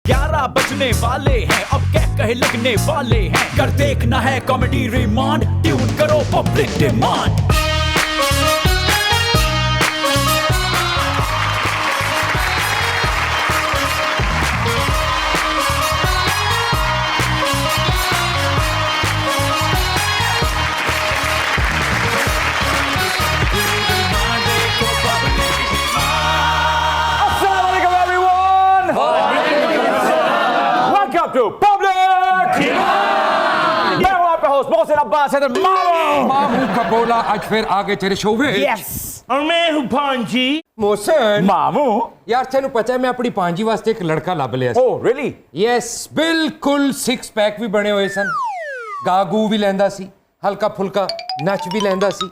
11 बजने वाले हैं, अब क्या कहे लगने वाले हैं। कर देखना है कॉमेडी रिमांड, ट्यून करो पब्लिक डिमांड। To public मैं हूं आपका होस्ट मोहसिन अब्बास हैदर मामू। मामू का बोला आज फिर आगे तेरे शो में। यस और मैं हूं भांजी। मोहसिन मामू। यार तेनू पता है मैं अपनी भांजी वास्ते एक लड़का लभ लिया। Oh really? यस बिल्कुल 6 पैक भी बने हुए सन, गागू भी लैंदा सी, हल्का फुल्का नच भी लैंदा सी,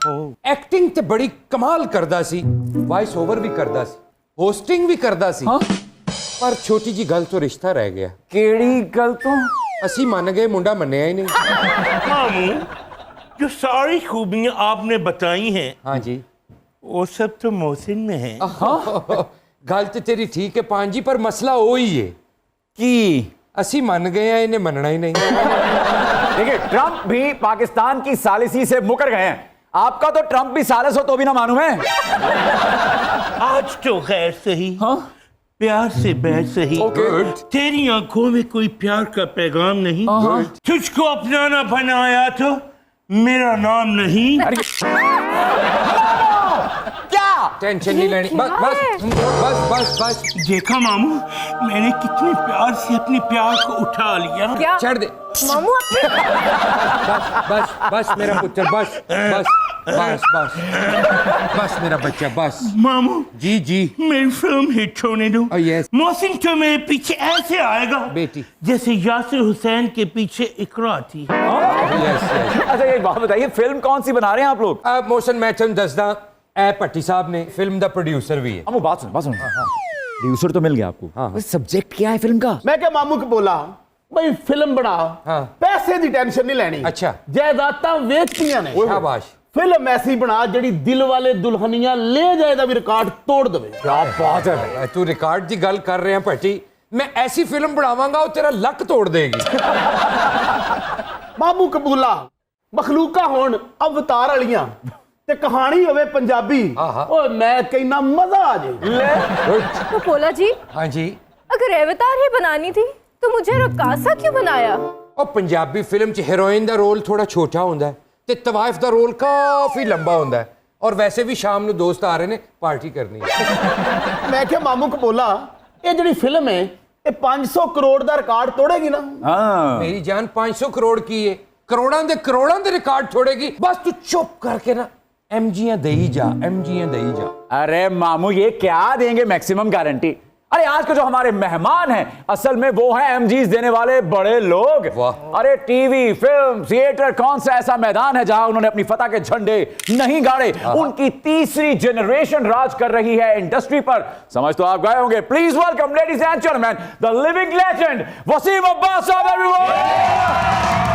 एक्टिंग ते बड़ी कमाल करदा सी, वॉइस ओवर भी करदा सी, होस्टिंग भी करदा सी। पर छोटी जी गल तो रिश्ता रह गया। केड़ी गल तो? असी मन गए, मुंडा मन्निया ही नहीं। मामू, जो सारी खूबियां आपने बताई हैं, हाँ जी, वो सब तो मोहसिन में है। गल तो तेरी ठीक है पांजी, पर मसला वो ही है कि असी मन गए हैं, इन्हें मनना ही नहीं। देखिए ट्रंप भी पाकिस्तान की सालिसी से मुकर गए हैं, आपका तो ट्रंप भी सालिस हो तो भी ना मालूम है। आज तो खैर सही, प्यार से बैठ सही। तेरी आंखों में कोई प्यार का पैगाम नहीं। तुझको अपनाना बनाया तो मेरा नाम नहीं। क्या टेंशन नहीं लेनी, बस बस बस बस बस। देखा मामू, मैंने कितने प्यार से अपने प्यार को उठा लिया। क्या छड़ दे मामू बस बस बस मेरा पुत्र, बस बस बस बस बस मेरा बच्चा, बस। मामू जी जी मेरी फिल्म हिट होने दो। यस मोहसिन तो मेरे पीछे ऐसे आएगा बेटी, जैसे यासिर हुसैन के पीछे इकरा थी। Yes yes. अच्छा एक बात बताइए, फिल्म कौन सी बना रहे हैं आप लोग? अब मोशन मैं तुम दसदा, ए भट्टी साहब ने फिल्म दा प्रोड्यूसर भी है। हम बात सुन प्रोड्यूसर तो मिल गया आपको। हाँ। सब्जेक्ट क्या है फिल्म का? मैं क्या मामू को बोला भाई फिल्म बना, हाँ। पैसे की टेंशन नहीं लेनी। अच्छा। जायदादां वेचतियां ने, शाबाश। फिल्म ऐसी बना जेडी दिल वाले दुल्हनिया ले जाए दा भी रिकॉर्ड तोड़ देवे। क्या बात है, तू रिकॉर्ड की गल कर रहे हैं भट्टी, मैं ऐसी फिल्म बनावांगा वो तेरा लक तोड़ देगी। मामू कबूला मखलूका होण अवतार वालियां ते कहानी होवे पंजाबी, ओए मैं कहना मजा आ जाए। तो पोला जी, हाँ जी, अगर अवतार ही बनानी थी तो मुझे रकासा क्यों बनाया? और पंजाबी फिल्म च हीरोइन दा रोल थोड़ा छोटा होंदा है ते तवाइफ दा रोल काफी लंबा होंदा है, और वैसे भी शाम ਨੂੰ दोस्त आ रहे ने, पार्टी करनी है। मैं क्या मामू कबूला ये जेडी फिल्म है ये 500 करोड़ दा रिकॉर्ड तोड़ेगी ना? हाँ। मेरी जान 500 करोड़ की है, करोड़ों दे रिकॉर्ड छोड़ेगी। बस तू चुप करके ना एमजीयां दे ही जा, एमजीयां दे ही जा। अरे मामू ये क्या देंगे मैक्सिमम गारंटी? अरे आज के जो हमारे मेहमान हैं असल में वो हैं एमजीज देने वाले बड़े लोग। वाह। अरे टीवी, फिल्म, थिएटर, कौन सा ऐसा मैदान है जहां उन्होंने अपनी फतह के झंडे नहीं गाड़े? उनकी तीसरी जनरेशन राज कर रही है इंडस्ट्री पर। समझ तो आप गए होंगे। Please welcome ladies and gentleman the living legend Wasim Abbas sahab everyone.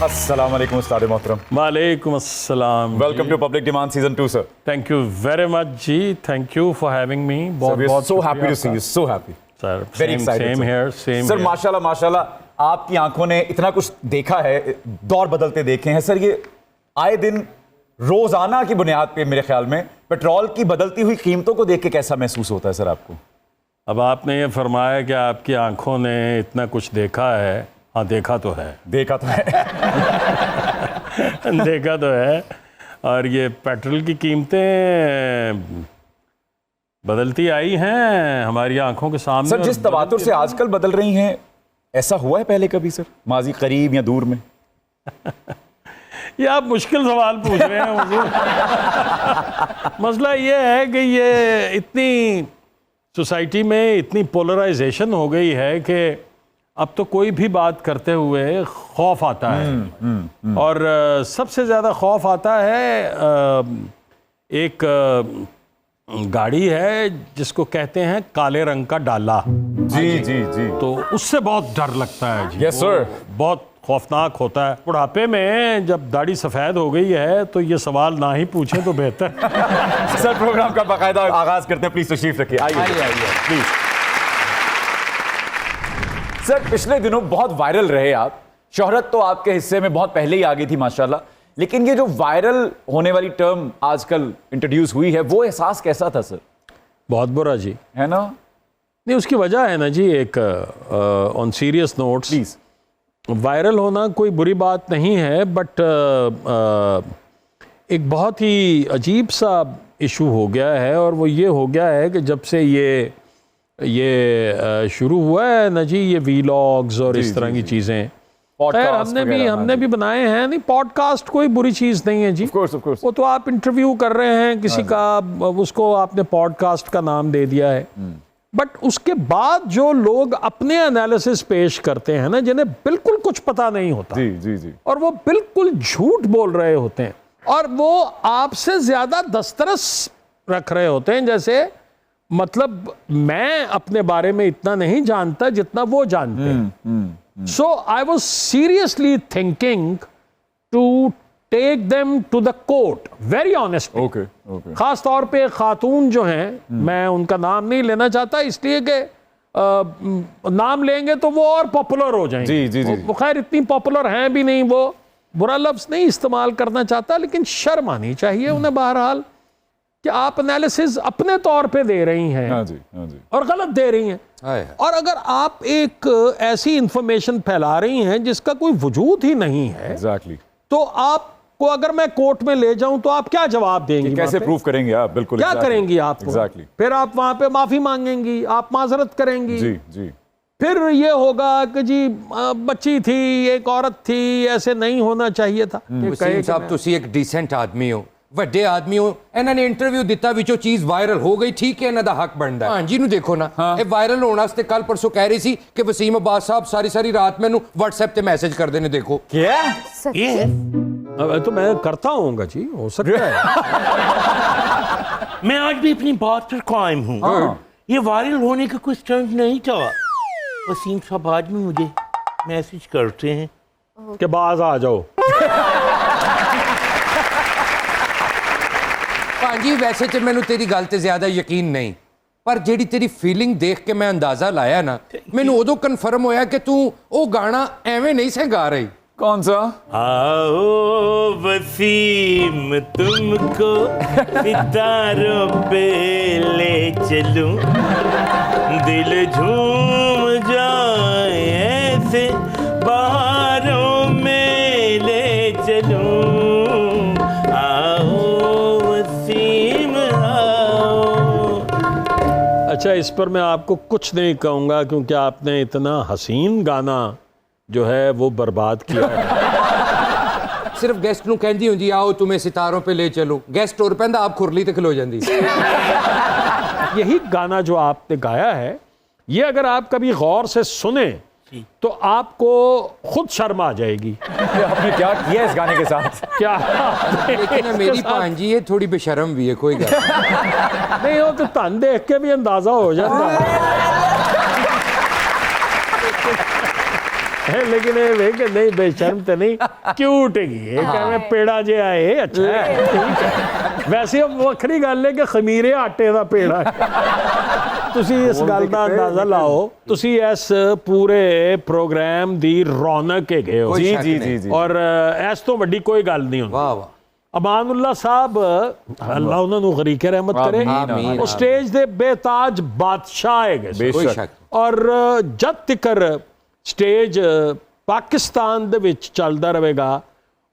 अस्सलाम वालेकुम उस्ताद मोहतरम। वालेकुम अस्सलाम। Welcome to public demand season 2 sir. Thank you very much ji, thank you for having me. बहुत so happy to see you, so happy sir. Very excited same here, same sir. माशाल्लाह माशाल्लाह आपकी आंखों ने इतना कुछ देखा है, दौर बदलते देखे हैं सर। ये आए दिन रोजाना की बुनियाद पे मेरे ख्याल में पेट्रोल की बदलती हुई कीमतों को देख के कैसा महसूस होता है सर आपको? अब आपने ये फरमाया कि आपकी आंखों ने इतना कुछ देखा है। हाँ देखा तो है, देखा तो है। देखा तो है। और ये पेट्रोल की कीमतें बदलती आई हैं हमारी आंखों के सामने। सर जिस तवातुर से आजकल बदल रही हैं, ऐसा हुआ है पहले कभी सर, माजी करीब या दूर में? ये आप मुश्किल सवाल पूछ रहे हैं मुझे। मसला ये है कि ये इतनी सोसाइटी में इतनी पोलराइजेशन हो गई है कि अब तो कोई भी बात करते हुए खौफ आता है। और सबसे ज़्यादा खौफ आता है एक गाड़ी है जिसको कहते हैं काले रंग का डाला, जी जी जी। तो उससे बहुत डर लगता है जी। Yes, sir. बहुत खौफनाक होता है। बुढ़ापे में जब दाढ़ी सफ़ेद हो गई है तो ये सवाल ना ही पूछें तो बेहतर। सर प्रोग्राम का बाकायदा आगाज करते हैं, प्लीज तशरीफ रखिए। आइए प्लीज। सर पिछले दिनों बहुत वायरल रहे आप, शोहरत तो आपके हिस्से में बहुत पहले ही आ गई थी माशाल्लाह, लेकिन ये जो वायरल होने वाली टर्म आजकल इंट्रोड्यूस हुई है, वो एहसास कैसा था सर? बहुत बुरा जी। है ना? नहीं, उसकी वजह है ना जी, एक on serious notes, please. Viral होना कोई बुरी बात नहीं है, बट एक बहुत ही अजीब सा इशू हो गया है, और वो ये हो गया है कि जब से ये शुरू हुआ है ना जी, ये वीलॉग्स और इस तरह की चीज़ें, खैर हमने भी बनाए हैं। नहीं, पॉडकास्ट कोई बुरी चीज़ नहीं है जी। Of course. वो तो आप इंटरव्यू कर रहे हैं किसी का, उसको आपने पॉडकास्ट का नाम दे दिया है, बट उसके बाद जो लोग अपने एनालिसिस पेश करते हैं ना, जिन्हें बिल्कुल कुछ पता नहीं होता, जी जी जी, और वो बिल्कुल झूठ बोल रहे होते हैं, और वो आपसे ज्यादा दस्तरस रख रहे होते हैं, जैसे मतलब मैं अपने बारे में इतना नहीं जानता जितना वो जानते हैं। So I was seriously thinking to take them to the court, very honest. Okay. खास तौर पे खातून जो हैं, मैं उनका नाम नहीं लेना चाहता, इसलिए कि नाम लेंगे तो वो और पॉपुलर हो जाएंगे। जी। वो खैर इतनी पॉपुलर हैं भी नहीं, वो बुरा लफ्ज नहीं इस्तेमाल करना चाहता, लेकिन शर्म आनी चाहिए उन्हें बहरहाल कि आप एनालिसिस अपने तौर पे दे रही हैं। हाँ जी और गलत दे रही हैं। और अगर आप एक ऐसी इंफॉर्मेशन फैला रही हैं जिसका कोई वजूद ही नहीं है, एग्जैक्टली, तो आपको अगर मैं कोर्ट में ले जाऊं तो आप क्या जवाब देंगी? कैसे प्रूव करेंगे आप? बिल्कुल, क्या करेंगी आप? एग्जैक्टली। फिर आप वहां पे माफी मांगेंगी, आप माजरत करेंगी। जी। फिर ये होगा कि जी बच्ची थी, एक औरत थी, ऐसे नहीं होना चाहिए था। वसीम साहब, तुसी एक डिसेंट आदमी हो, ਵੱਡੇ ਆਦਮੀ ਹੋ, ਇਹਨਾਂ ਨੇ ਇੰਟਰਵਿਊ ਦਿੱਤਾ, ਵਿੱਚੋਂ ਚੀਜ਼ ਵਾਇਰਲ ਹੋ ਗਈ, ਠੀਕ ਹੈ, ਇਹਨਾਂ ਦਾ ਹੱਕ ਬਣਦਾ ਹੈ। ਹਾਂਜੀ ਨੂੰ ਦੇਖੋ ਨਾ, ਇਹ ਵਾਇਰਲ ਹੋਣ ਵਾਸਤੇ ਕੱਲ ਪਰਸੋਂ ਕਹਿ ਰਹੀ ਸੀ ਕਿ ਵਸੀਮ ਅब्बास ਸਾਹਿਬ ਸਾਰੀ ਰਾਤ ਮੈਨੂੰ WhatsApp ਤੇ ਮੈਸੇਜ ਕਰਦੇ ਨੇ। ਦੇਖੋ क्या? तो मैं करता हूँगा जी, हो सकता है। मैं आज भी अपनी बात पर कायम हूँ। ये वायरल होने का कुछ स्टंट नहीं था। वसीम साहब आज भी मुझे मैसेज करते हैं कि बाज आ जाओ। ਭਾਂਜੀ ਵੈਸੇ ਤੇ ਮੈਨੂੰ ਤੇਰੀ ਗੱਲ ਤੇ ਜ਼ਿਆਦਾ ਯਕੀਨ ਨਹੀਂ, ਪਰ ਜਿਹੜੀ ਤੇਰੀ ਫੀਲਿੰਗ ਦੇਖ ਕੇ ਮੈਂ ਅੰਦਾਜ਼ਾ ਲਾਇਆ ਨਾ, ਮੈਨੂੰ ਉਦੋਂ ਕਨਫਰਮ ਹੋਇਆ ਕਿ ਤੂੰ ਉਹ ਗਾਣਾ ਐਵੇਂ ਨਹੀਂ ਸੇ ਗਾ ਰਹੀ। कौन सा? आओ वसीम तुमको सितारों पे ले चलूं, दिल झूम जाए ऐसे बहारों में ले चलूं, आओ वसीम आओ। अच्छा, इस पर मैं आपको कुछ नहीं कहूँगा क्योंकि आपने इतना हसीन गाना जो है वो बर्बाद किया है। सिर्फ गेस्ट ਨੂੰ ਕਹਿੰਦੀ ਹੁੰਦੀ आओ तुम्हें सितारों पे ले चलो, गेस्ट और ਪੈਂਦਾ ਆਪ खुरली ਤੇ ਖਲੋ ਜਾਂਦੀ। यही गाना जो आपने गाया है, ये अगर आप कभी गौर से सुने तो आपको खुद शर्म आ जाएगी। आपने क्या किया इस गाने के साथ? क्या? लेकिन मेरी भांजी ये थोड़ी बेशर्म भी है, कोई गल नहीं हो तो धन देख के भी अंदाजा हो जाता है, लेकिन ये वे कि नहीं बेशर्म तो नहीं, क्यूट है, पेड़ा जे आए, अच्छा है, ठीक है। वैसे वखरी गल है कि खमीरे आटे का पेड़ा है। ਤੁਸੀਂ ਇਸ ਗੱਲ ਦਾ ਅੰਦਾਜ਼ਾ ਲਾਓ, ਤੁਸੀਂ ਇਸ ਪੂਰੇ ਪ੍ਰੋਗਰਾਮ ਦੀ ਰੌਣਕ ਹੈਗੇ ਹੋ। ਜੀ। ਔਰ ਇਸ ਤੋਂ ਵੱਡੀ ਕੋਈ ਗੱਲ ਨਹੀਂ ਹੁੰਦੀ। वाह वाह। ਅਮਾਨੁੱਲਾ ਸਾਹਿਬ, ਅੱਲਾ ਉਹਨਾਂ ਨੂੰ ਗਰੀਕ ਰਹਿਮਤ ਕਰੇ, ਆਮੀਨ। ਉਹ ਸਟੇਜ ਦੇ ਬੇਤਾਜ ਬਾਦਸ਼ਾਹ ਹੈਗੇ ਸੀ। कोई शक। ਔਰ ਜਦ ਤੱਕ ਸਟੇਜ ਪਾਕਿਸਤਾਨ ਦੇ ਵਿੱਚ ਚੱਲਦਾ ਰਹੇਗਾ,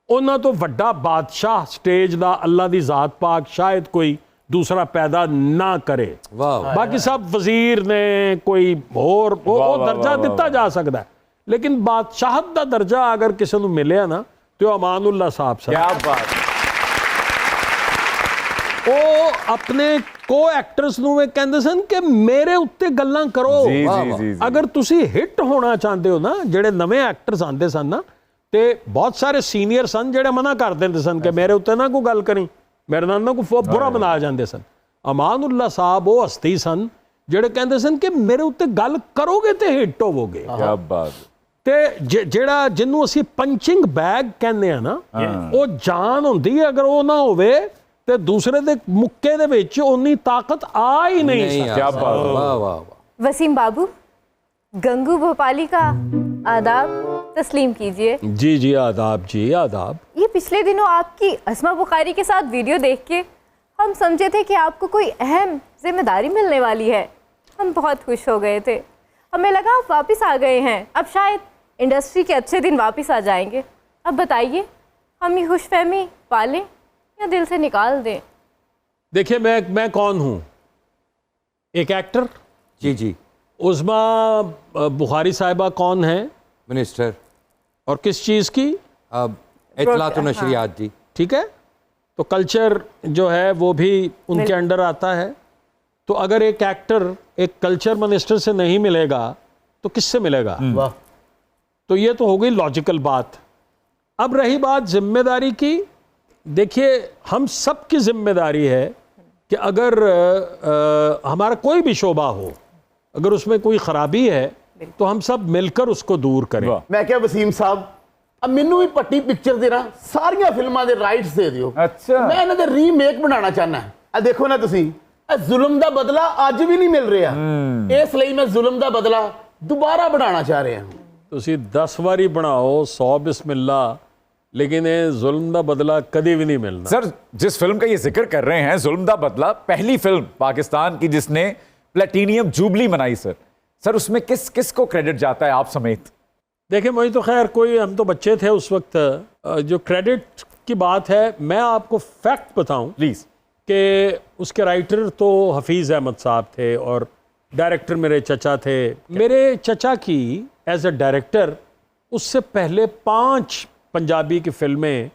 ਉਹਨਾਂ ਤੋਂ ਵੱਡਾ ਬਾਦਸ਼ਾਹ ਸਟੇਜ ਦਾ ਅੱਲਾ ਦੀ ਜ਼ਾਤ ਪਾਕ ਸ਼ਾਇਦ ਕੋਈ दूसरा पैदा ना करे। बाकी सब वजीर ने कोई और दर्जा दिता जा सकता है, लेकिन बादशाहत का दर्जा अगर किसी को मिले ना तो अमानुल्लाह साहब क्या बात। वो अपने को एक्टर्स ਨੂੰ ਵੇ ਕਹਿੰਦੇ ਸਨ ਕਿ ਮੇਰੇ ਉੱਤੇ ਗੱਲਾਂ ਕਰੋ। जी। ਅਗਰ ਤੁਸੀਂ ਹਿੱਟ ਹੋਣਾ ਚਾਹੁੰਦੇ ਹੋ ਨਾ, ਜਿਹੜੇ ਨਵੇਂ ਐਕਟਰਸ ਆਉਂਦੇ ਸਨ ਨਾ, ਤੇ ਬਹੁਤ ਸਾਰੇ ਸੀਨੀਅਰ ਸਨ ਜਿਹੜੇ ਮਨਾ ਕਰ ਦਿੰਦੇ ਸਨ ਕਿ ਮੇਰੇ ਉੱਤੇ ਨਾ ਕੋਈ ਗੱਲ ਕਰੀ, ਮੇਰੇ ਨਾਲ ਨਾ ਕੋਈ बुरा बना जाते सन। ਅਮਾਨੁੱਲਾ ਸਾਹਿਬ ਉਹ ਹਸਤੀ ਸਨ ਜਿਹੜੇ ਕਹਿੰਦੇ ਸਨ ਕਿ ਮੇਰੇ ਉੱਤੇ ਗੱਲ ਕਰੋਗੇ ਤੇ ਹਿੱਟ ਹੋਵੋਗੇ। क्या बात। ਤੇ ਜਿਹੜਾ ਜਿਹਨੂੰ ਅਸੀਂ ਪੰਚਿੰਗ ਬੈਗ ਕਹਿੰਦੇ ਆ ਨਾ, ਉਹ ਜਾਨ ਹੁੰਦੀ ਹੈ, ਅਗਰ ਉਹ ਨਾ ਹੋਵੇ ਤੇ ਦੂਸਰੇ ਦੇ ਮੁੱਕੇ ਦੇ ਵਿੱਚ ਉਨੀ ਤਾਕਤ ਆ ਹੀ ਨਹੀਂ ਸਕਦੀ। क्या बात। वाह वाह वाह। वसीम बाबू, गंगू भोपाली का आदाब तस्लीम कीजिए। जी जी आदाब जी आदाब। ये पिछले दिनों आपकी अस्मा बुखारी के साथ वीडियो देख के हम समझे थे कि आपको कोई अहम जिम्मेदारी मिलने वाली है। हम बहुत खुश हो गए थे, हमें लगा आप वापस आ गए हैं, अब शायद इंडस्ट्री के अच्छे दिन वापस आ जाएंगे। अब बताइए, हम ये खुशफहमी पालें या दिल से निकाल दें? देखिए मैं कौन हूँ? एक एक्टर। जी जी। उस्मा बुखारी साहिबा कौन है? मिनिस्टर। और किस चीज़ की? इतलात व नशरियात जी। ठीक है, तो कल्चर जो है वो भी उनके अंडर आता है। तो अगर एक एक्टर एक कल्चर मिनिस्टर से नहीं मिलेगा तो किससे मिलेगा? वाह। तो ये तो हो गई लॉजिकल बात। अब रही बात जिम्मेदारी की। देखिए, हम सब की जिम्मेदारी है कि अगर हमारा कोई भी शोबा हो, अगर उसमें कोई खराबी है तो हम सब मिलकर उसको दूर करें। मैं क्या वसीम साहब, अब मैनू भी पट्टी पिक्चर दे रहा सारिया फिल्मां दे राइट्स दे दियो। अच्छा। मैं इन्हां दे रीमेक बनाना चाहना है। आ देखो ना तुसी, जुल्म दा बदला अज भी नहीं मिल रहा, इसलिए मैं जुल्म दा बदला दोबारा बनाना चाह रहा हूं। ਤੁਸੀਂ 10 ਵਾਰੀ ਬਣਾਓ 100 बिस्मिल्ला, लेकिन ये जुल्म दा बदला कभी भी नहीं मिलना। सर, जिस फिल्म का ये जिक्र कर रहे हैं, जुल्म दा बदला, पहली फिल्म पाकिस्तान की जिसने प्लेटिनियम जुबली मनाई सर उसमें किस को क्रेडिट जाता है, आप समेत? देखिए, मुझे तो खैर कोई, हम तो बच्चे थे उस वक्त। जो क्रेडिट की बात है, मैं आपको फैक्ट बताऊं प्लीज, कि उसके राइटर तो हफीज़ अहमद साहब थे और डायरेक्टर मेरे चचा थे। मेरे चचा की एज ए डायरेक्टर उससे पहले 5 पंजाबी की फिल्में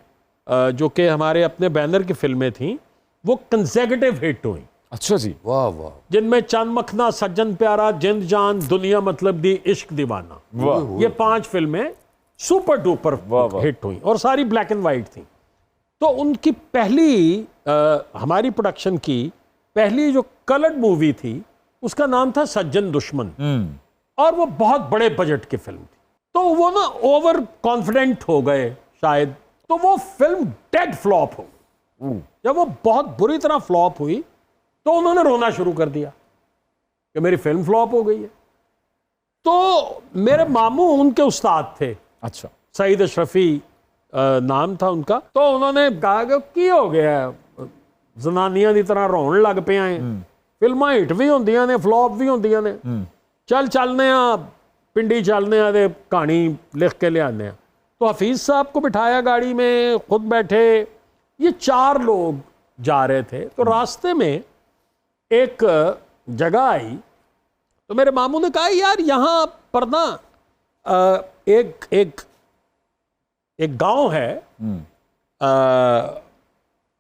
जो कि हमारे अपने बैनर की फिल्में थीं, वो कंसेक्यूटिव हिट हुई। अच्छा जी। वाह वाह। जिनमें चंद मखना, सज्जन प्यारा, जिंद जान, दुनिया मतलब दी, इश्क दीवाना, ये 5 फिल्में सुपर डुपर हिट हुई और सारी ब्लैक एंड वाइट थी। तो उनकी पहली हमारी प्रोडक्शन की पहली जो कलर्ड मूवी थी उसका नाम था सज्जन दुश्मन, और वो बहुत बड़े बजट की फिल्म थी। तो वो ना ओवर कॉन्फिडेंट हो गए शायद, तो वो फिल्म डेड फ्लॉप हो गई। जब वो बहुत बुरी तरह फ्लॉप हुई तो उन्होंने रोना शुरू कर दिया कि मेरी फिल्म फ्लॉप हो गई है। तो मेरे मामू उनके उस्ताद थे। अच्छा। सईद अशरफी नाम था उनका। तो उन्होंने कहा कि की हो गया, जनानियां की तरह रोन लग पे हैं, फिल्मां हिट भी होंदियां ने, फ्लॉप भी होंदियां ने, चलने पिंडी चलने दे कहानी लिख के ले आने। तो हफीज़ साहब को बिठाया गाड़ी में, खुद बैठे, ये 4 लोग जा रहे थे। तो रास्ते में एक जगह आई, तो मेरे मामू ने कहा यार यहाँ पर ना एक गांव है,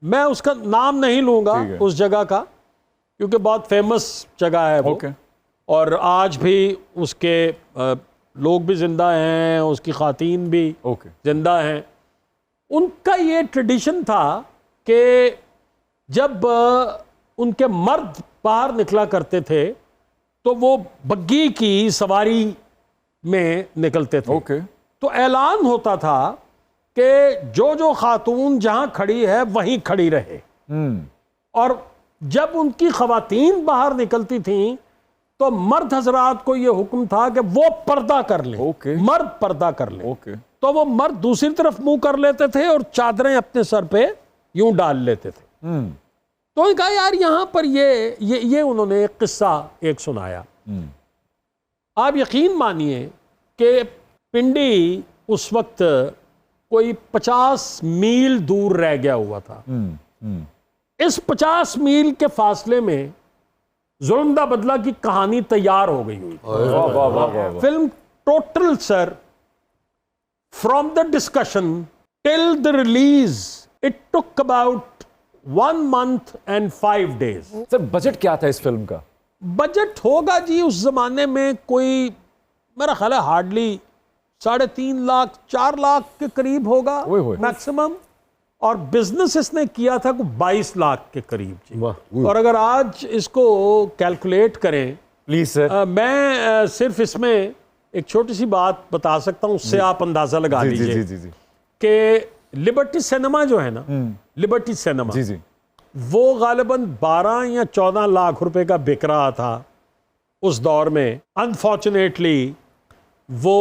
मैं उसका नाम नहीं लूंगा उस जगह का, क्योंकि बहुत फेमस जगह है वो। और आज भी उसके लोग भी जिंदा हैं, उसकी खातीन भी जिंदा हैं। उनका ये ट्रेडिशन था कि जब उनके मर्द बाहर निकला करते थे तो वो बग्गी की सवारी में निकलते थे। तो ऐलान होता था कि जो खातून जहां खड़ी है वहीं खड़ी रहे। और जब उनकी खवातीन बाहर निकलती थीं तो मर्द हजरात को यह हुक्म था कि वो पर्दा कर ले, मर्द पर्दा कर ले। तो वो मर्द दूसरी तरफ मुंह कर लेते थे और चादरें अपने सर पे यूं डाल लेते थे। तो उन्होंने कहा यार यहाँ पर ये उन्होंने एक किस्सा एक सुनाया। आप यकीन मानिए कि पिंडी उस वक्त कोई 50 मील दूर रह गया हुआ था। इस 50 मील के फासले में जुल्म दा बदला की कहानी तैयार हो गई हुई। Film total sir, from the discussion till the release, it took about 1 month and 5 days। Sir, budget क्या था इस फिल्म का? बजट होगा जी उस जमाने में कोई, मेरा ख्याल है हार्डली 3.5 लाख 4 लाख के करीब होगा मैक्सिमम। और बिजनेस इसने किया था को 22 लाख के करीब जी। वाह। और अगर आज इसको कैलकुलेट करें, प्लीज सर। मैं सिर्फ इसमें एक छोटी सी बात बता सकता हूं, उससे आप अंदाजा लगा जी जी लीजिए जी जी कि लिबर्टी सिनेमा जो है ना, लिबर्टी सिनेमा जी जी वो गालिबन 12 या 14 लाख रुपए का बिक रहा था उस दौर में। अनफॉर्चुनेटली वो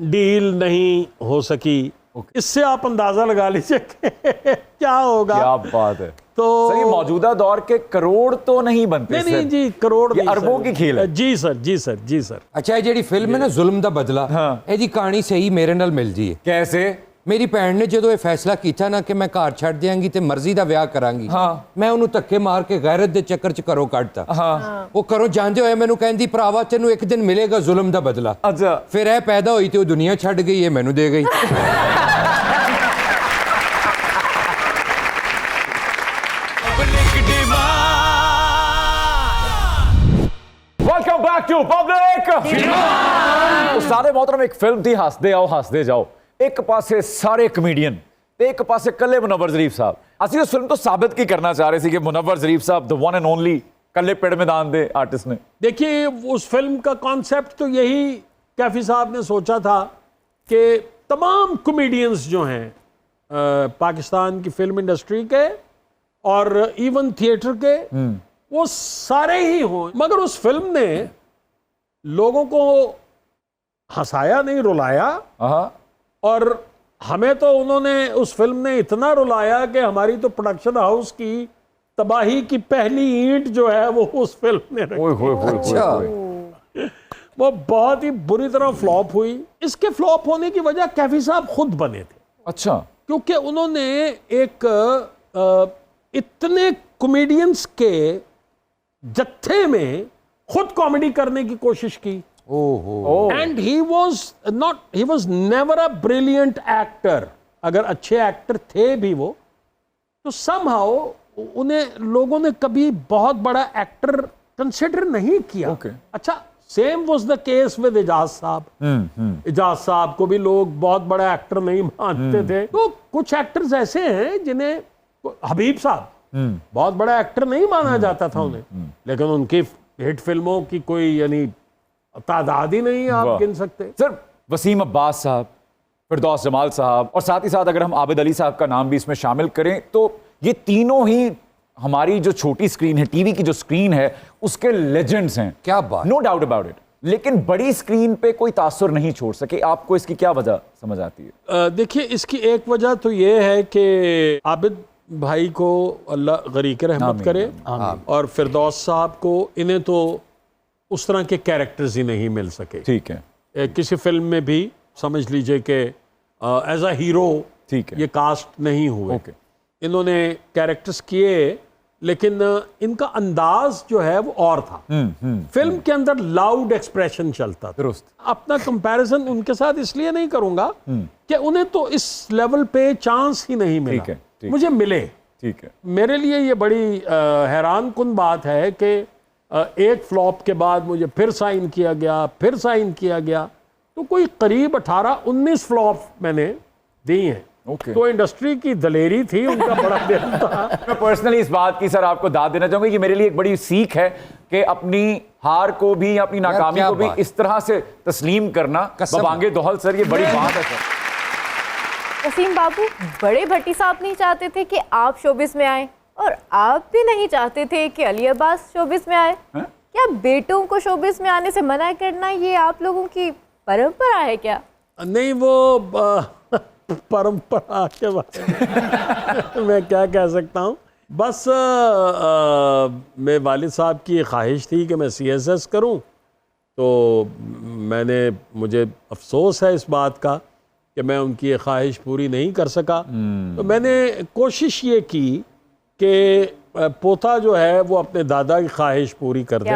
डील नहीं हो सकी। इससे आप अंदाजा लगा लीजिए कि क्या होगा। क्या बात है। तो सर ये मौजूदा दौर के करोड़ तो नहीं बनते नहीं नहीं सर। जी, करोड़ ये नहीं अरबों सर। की खेल है। जी सर जी सर जी सर। अच्छा, ये ਜਿਹੜੀ ਫਿਲਮ ਹੈ ਨਾ ਜ਼ੁਲਮ ਦਾ ਬਦਲਾ, ਇਹਦੀ ਕਹਾਣੀ ਸਹੀ ਮੇਰੇ ਨਾਲ ਮਿਲ ਜੀ ਹੈ। कैसे? ਮੇਰੀ ਭੈਣ ਨੇ ਜਦੋਂ ਇਹ ਫੈਸਲਾ ਕੀਤਾ ਨਾ ਕਿ ਮੈਂ ਘਰ ਛੱਡ ਦਿਆਂਗੀ ਤੇ ਮਰਜ਼ੀ ਦਾ ਵਿਆਹ ਕਰਾਂਗੀ, ਮੈਂ ਉਹਨੂੰ ਧੱਕੇ ਮਾਰ ਕੇ ਗੈਰਤ ਦੇ ਚੱਕਰ 'ਚ ਘਰੋਂ ਕੱਢਤਾ। ਉਹ ਘਰੋਂ ਜਾਂਦੇ ਹੋਏ ਮੈਨੂੰ ਕਹਿੰਦੀ ਭਰਾਵਾ ਤੈਨੂੰ ਇੱਕ ਦਿਨ ਮਿਲੇਗਾ ਜ਼ੁਲਮ ਦਾ ਬਦਲਾ। अच्छा ਫਿਰ ਇਹ ਪੈਦਾ ਹੋਈ ਤੇ ਉਹ ਦੁਨੀਆ ਛੱਡ ਗਈ, ਇਹ ਮੈਨੂੰ ਦੇ ਗਈ। Welcome back to public. सारे मोहतरम एक फिल्म थी हसदे आओ हसदे जाओ। एक पासे सारे कमेडियन ते एक पासे कल्ले मुनव्वर ज़रीफ साहब। असली उस फिल्म तो साबित की करना चाह रहे थे कि मुनव्वर ज़रीफ साहब द वन एंड ओनली कल्ले पेड़ मैदान दे आर्टिस्ट ने। देखिए उस फिल्म का कॉन्सेप्ट तो यही कैफी साहब ने सोचा था कि तमाम कॉमेडियंस जो हैं पाकिस्तान की फिल्म इंडस्ट्री के और इवन थिएटर के, वो सारे ही हों। मगर उस फिल्म ने लोगों को हंसाया नहीं, रुलाया। और हमें तो उन्होंने उस फिल्म ने इतना रुलाया कि हमारी तो प्रोडक्शन हाउस की तबाही की पहली ईंट जो है वो उस फिल्म ने रखी। अच्छा, वो बहुत ही बुरी तरह फ्लॉप हुई। इसके फ्लॉप होने की वजह कैफी साहब खुद बने थे। अच्छा। क्योंकि उन्होंने एक इतने कॉमेडियंस के जत्थे में खुद कॉमेडी करने की कोशिश की। And he was never a brilliant actor. अगर अच्छे एक्टर थे भी वो, तो समहाउ उन्हें लोगों ने कभी बहुत बड़ा एक्टर कंसिडर नहीं किया। अच्छा, same was the case with Ejaz साहब। एजाज साहब को भी लोग बहुत बड़ा एक्टर नहीं मानते थे। तो कुछ एक्टर्स ऐसे हैं जिन्हें, हबीब साहब बहुत बड़ा एक्टर नहीं माना जाता था उन्हें, लेकिन उनकी हिट फिल्मों की कोई यानी तादाद ही नहीं आप गिन सकते। सर वसीम अब्बास साहब, फिरदौस जमाल साहब और साथ ही साथ अगर हम आबिद अली साहब का नाम भी इसमें शामिल करें तो ये तीनों ही हमारी जो छोटी स्क्रीन है, टीवी की जो स्क्रीन है, उसके लेजेंड्स हैं। क्या बात, नो डाउट अबाउट इट। लेकिन बड़ी स्क्रीन पे कोई तासुर नहीं छोड़ सके। आपको इसकी क्या वजह समझ आती है? देखिए इसकी एक वजह तो ये है कि आबिद भाई को अल्लाह गरीक रहमत करे और फिरदौस साहब को, इन्हें तो उस तरह के कैरेक्टर्स ही नहीं मिल सके। ठीक है। किसी फिल्म में भी समझ लीजिए कि एज अ हीरो ठीक है ये कास्ट नहीं हुए। इन्होंने कैरेक्टर्स किए, लेकिन इनका अंदाज जो है वो और था। फिल्म के अंदर लाउड एक्सप्रेशन चलता था। दुरुस्त। अपना कंपैरिजन उनके साथ इसलिए नहीं करूंगा कि उन्हें तो इस लेवल पे चांस ही नहीं मिला। ठीक है। मुझे मिले। ठीक है। मेरे लिए ये बड़ी हैरान कुन बात है कि एक फ्लॉप के बाद मुझे फिर साइन किया गया, फिर साइन किया गया, तो कोई करीब 18-19 फ्लॉप मैंने दी हैं। तो इंडस्ट्री की दलेरी थी, उनका बड़ा दिल था। मैं पर्सनली इस बात की सर आपको दाद देना चाहूंगा कि मेरे लिए एक बड़ी सीख है कि अपनी हार को भी, अपनी नाकामी को भी इस तरह से तस्लीम करना। बबांगे दोहल सर, ये बड़ी बात है सर। वसीम बाबू, बड़े भट्टी साहब नहीं चाहते थे कि आप शोबिस में आए और आप भी नहीं चाहते थे कि अली अब्बास शोबिस में आए। क्या बेटों को शोबिस में आने से मना करना ये आप लोगों की परंपरा है क्या? नहीं, वो परंपरा के बारे में मैं क्या कह सकता हूँ। बस मेरे वालिद साहब की ख्वाहिश थी कि मैं CSS करूँ, तो मुझे अफसोस है इस बात का कि मैं उनकी ये ख्वाहिश पूरी नहीं कर सका। तो मैंने कोशिश ये की कि पोता जो है वो अपने दादा की ख्वाहिश पूरी कर दे।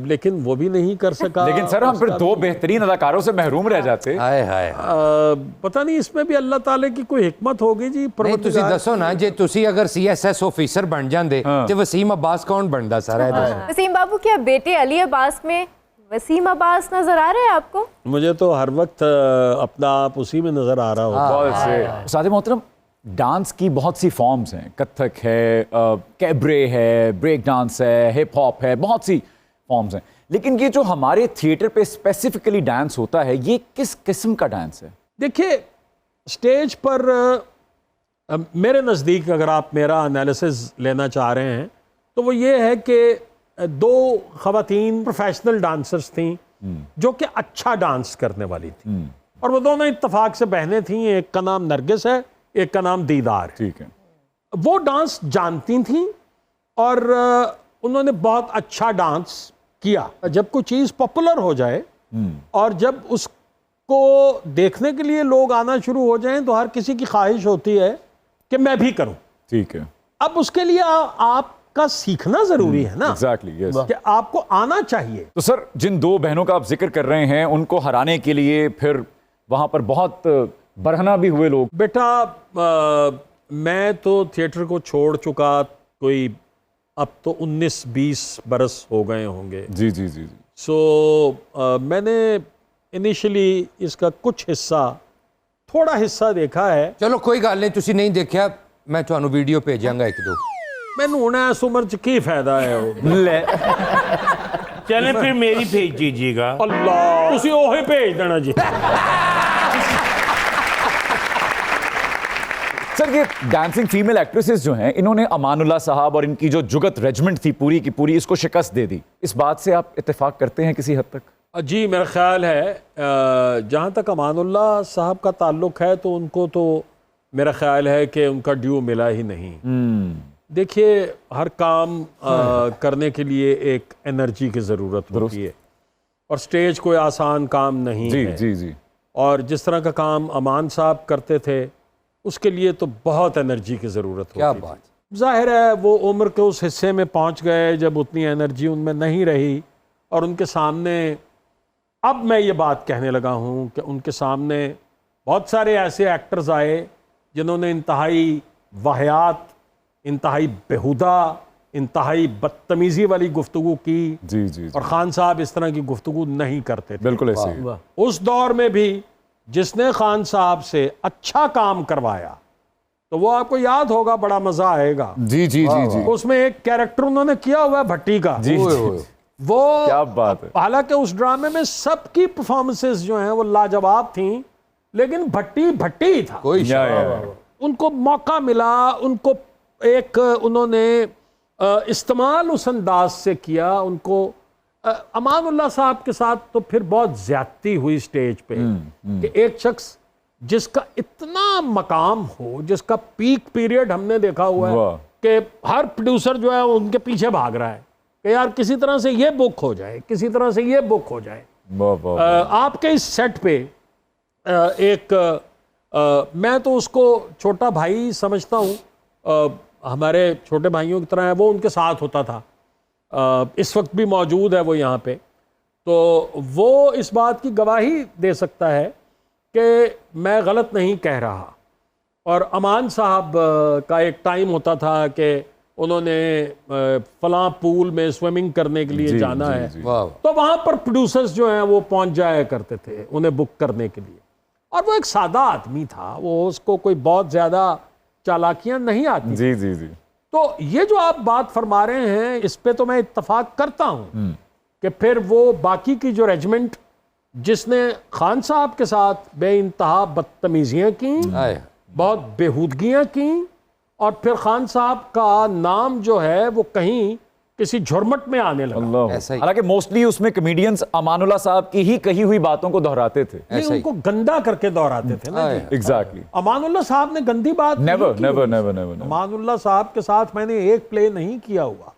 लेकिन वो भी नहीं कर सका। लेकिन सर हम फिर दो बेहतरीन अदाकारों से महरूम रह जाते। हाय हाय। पता नहीं इसमें भी अल्लाह ताला की कोई हिकमत होगी जी। नहीं, तुसी दसो ना, जे तुसी अगर CSS ऑफिसर बन जांदे ते वसीम अब्बास कौन बनदा सारा? वसीम बाबू, क्या बेटे अली अब्बास में वसीम अब्बास नजर आ रहे हैं आपको? मुझे तो हर वक्त अपना आप उसी में नजर आ रहा होगा। बहुत अच्छे। सादे मोहतरम, डांस की बहुत सी फॉर्म्स हैं, कथक है, कैबरे है, ब्रेक डांस है, हिप हॉप है, बहुत सी फॉर्म्स हैं, लेकिन ये जो हमारे थिएटर पे स्पेसिफिकली डांस होता है, ये किस किस्म का डांस है? देखिए, स्टेज पर मेरे नज़दीक अगर आप मेरा एनालिसिस लेना चाह रहे हैं तो वो ये है कि 2 ख़वातीन प्रोफेशनल डांसर्स थीं जो कि अच्छा डांस करने वाली थी, और वो दोनों इत्तेफाक से बहनें थीं। एक का नाम नरगिस है, एक का नाम दीदार है। ठीक है। वो डांस जानती थीं और उन्होंने बहुत अच्छा डांस किया। जब कोई चीज़ पॉपुलर हो जाए और जब उसको देखने के लिए लोग आना शुरू हो जाएं तो हर किसी की ख्वाहिश होती है कि मैं भी करूं। ठीक है। अब उसके लिए आपका सीखना जरूरी है ना। Exactly, yes. कि आपको आना चाहिए। तो सर, जिन 2 बहनों का आप जिक्र कर रहे हैं, उनको हराने के लिए फिर वहां पर बहुत बरहना भी हुए लोग। बेटा, मैं तो थिएटर को छोड़ चुका, कोई अब तो 19-20 बरस हो गए होंगे। जी जी जी जी। सो मैंने इनिशियली इसका कुछ हिस्सा, थोड़ा हिस्सा देखा है। चलो कोई गल नहीं, तुसी नहीं देखा, मैं तुहानू वीडियो भेजांगा 1-2। मैनू हुण इस उम्र च की फायदा है ले। चलें फिर मेरी भेज दीजिएगा। अल्लाह, तुसी ओहे भेज देना जी। सर, ये डांसिंग फीमेल एक्ट्रेसेस जो हैं, इन्होंने अमानुल्लाह साहब और इनकी जो जुगत रेजिमेंट थी पूरी की पूरी, इसको शिकस्त दे दी। इस बात से आप इत्तेफाक करते हैं किसी हद तक? जी, मेरा ख्याल है जहाँ तक अमानुल्लाह साहब का ताल्लुक है तो उनको तो मेरा ख्याल है कि उनका ड्यू मिला ही नहीं। देखिए, हर काम करने के लिए एक एनर्जी की ज़रूरत होती है, और स्टेज कोई आसान काम नहीं जी है। जी जी। और जिस तरह का काम अमान साहब करते थे, उसके लिए तो बहुत एनर्जी की ज़रूरत होती क्या थी। बात। जाहिर है वो उम्र के उस हिस्से में पहुंच गए जब उतनी एनर्जी उनमें नहीं रही, और उनके सामने, अब मैं ये बात कहने लगा हूँ कि उनके सामने बहुत सारे ऐसे एक्टर्स आए जिन्होंने इंतहाई वाहियात, इंतहाई बेहुदा, इंतहाई बदतमीज़ी वाली गुफ्तगू की। जी जी। और खान साहब इस तरह की गुफ्तगू नहीं करते थे। बिल्कुल ऐसे ही। उस दौर में भी जिसने खान साहब से अच्छा काम करवाया, तो वो आपको याद होगा, बड़ा मजा आएगा। जी जी जी जी। उसमें एक कैरेक्टर उन्होंने किया हुआ है भट्टी का। जी जी। वो क्या बात है। हालांकि उस ड्रामे में सबकी परफॉर्मेंसेस जो हैं वो लाजवाब थीं, लेकिन भट्टी भट्टी ही था। कोई उनको मौका मिला, उनको एक उन्होंने इस्तेमाल उस अंदाज से किया। उनको अमानुल्लाह साहब के साथ तो फिर बहुत ज्यादती हुई स्टेज पे कि एक शख्स जिसका इतना मकाम हो, जिसका पीक पीरियड हमने देखा हुआ है कि हर प्रोड्यूसर जो है उनके पीछे भाग रहा है कि यार किसी तरह से ये बुक हो जाए, किसी तरह से ये बुक हो जाए। आपके इस सेट पे मैं तो उसको छोटा भाई समझता हूँ, हमारे छोटे भाइयों की तरह है। वो उनके साथ होता था, इस वक्त भी मौजूद है वो यहाँ पे, तो वो इस बात की गवाही दे सकता है कि मैं गलत नहीं कह रहा। और अमान साहब का एक टाइम होता था कि उन्होंने फलां पूल में स्विमिंग करने के लिए जाना है, तो वहाँ पर प्रोड्यूसर्स जो हैं वो पहुँच जाया करते थे उन्हें बुक करने के लिए। और वो एक सादा आदमी था, वो उसको कोई बहुत ज़्यादा चालाकियाँ नहीं आती। जी जी जी। तो ये जो आप बात फरमा रहे हैं, इस पे तो मैं इत्तफाक करता हूँ कि फिर वो बाकी की जो रेजिमेंट जिसने खान साहब के साथ बेइंतहा बदतमीजियाँ की, बहुत बेहूदगियाँ की, और फिर खान साहब का नाम जो है वो कहीं किसी झुरमट में आने लगा। हालांकि मोस्टली उसमें कॉमेडियंस अमानुल्लाह साहब की ही कही हुई बातों को दोहराते थे। ये उनको गंदा करके दोहराते थे ना। एग्जैक्टली। अमानुल्लाह साहब ने गंदी बात never never never never. Amanullah साहब के साथ मैंने एक प्ले नहीं किया हुआ।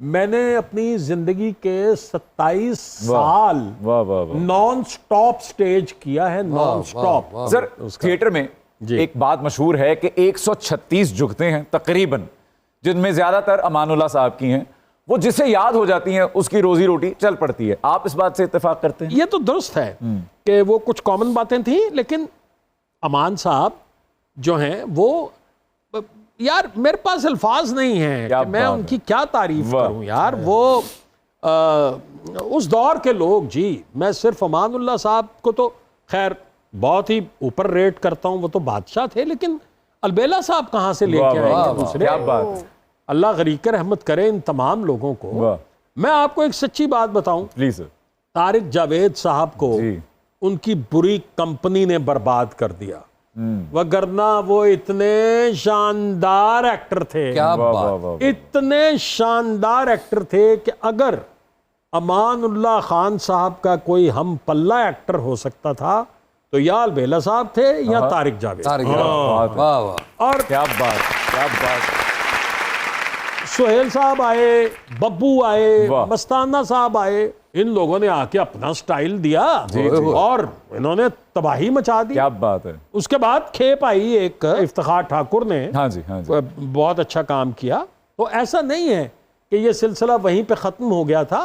मैंने अपनी जिंदगी के 27 साल नॉन स्टॉप स्टेज किया है, नॉन स्टॉप। सर, थिएटर में एक बात मशहूर है कि 136 जुगतें हैं तकरीबन, जिनमें ज्यादातर अमानुल्लाह साहब की हैं। वो जिसे याद हो जाती हैं उसकी रोजी रोटी चल पड़ती है। आप इस बात से इत्तेफाक करते हैं? ये तो दुरुस्त है कि वो कुछ कॉमन बातें थी, लेकिन अमान साहब जो हैं वो, यार मेरे पास अल्फाज नहीं हैं कि मैं उनकी क्या तारीफ करूं यार। वो उस दौर के लोग, जी मैं सिर्फ अमानुल्लाह साहब को तो खैर बहुत ही ऊपर रेट करता हूं, वो तो बादशाह थे, लेकिन अलबेला साहब कहाँ से लेके आए दूसरे? क्या बात, अल्लाह गरीक रहमत करे इन तमाम लोगों को। वाह। मैं आपको एक सच्ची बात बताऊं, प्लीज सर। तारिक जावेद साहब को जी। उनकी बुरी कंपनी ने बर्बाद कर दिया, वगरना वो इतने शानदार एक्टर थे, क्या वाह, बात। वाह, वाह। इतने शानदार एक्टर थे कि अगर अमानुल्लाह खान साहब का कोई हम पल्ला एक्टर हो सकता था तो या अलबेला साहब थे या तारिक जावेद। तारिक बात वाह है। वाह। और क्या बात, क्या बात। सुहेल साहब आए, बब्बू आए, वाह। मस्ताना साहब आए, इन लोगों ने आके अपना स्टाइल दिया जी, जी। और इन्होंने तबाही मचा दी। क्या बात है। उसके बाद खेप आई एक, इफ्तिखार ठाकुर ने हाँ जी, हाँ जी। बहुत अच्छा काम किया। तो ऐसा नहीं है कि ये सिलसिला वहीं पे ख़त्म हो गया था,